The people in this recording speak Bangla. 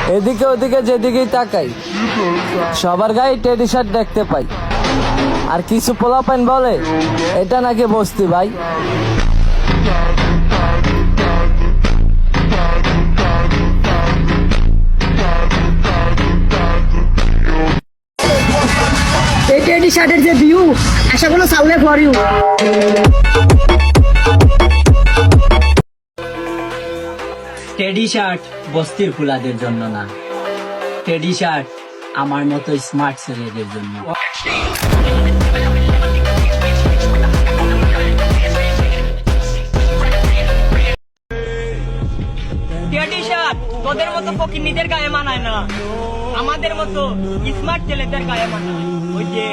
এদিকে ওদিকে যেদিকেই তাকাই সবার গায়ে টেডি শার্ট দেখতে পাই। আর কিছু পোলাপাইন বলে এটা নাকি বস্তি ভাই। এই টেডি শার্টের যে ভিউ, আশা করো সাউলে ফর ইউ। টেডি শার্ট বস্তির ফুলাদের জন্য না, টেডি শার্ট আমার মতো স্মার্ট ছেলেদের জন্য। টেডি শার্ট তোদের মতো ফকিন্নিদের গায়ে মানায় না, আমাদের মতো স্মার্ট ছেলেদের গায়ে মানায়। ওই যে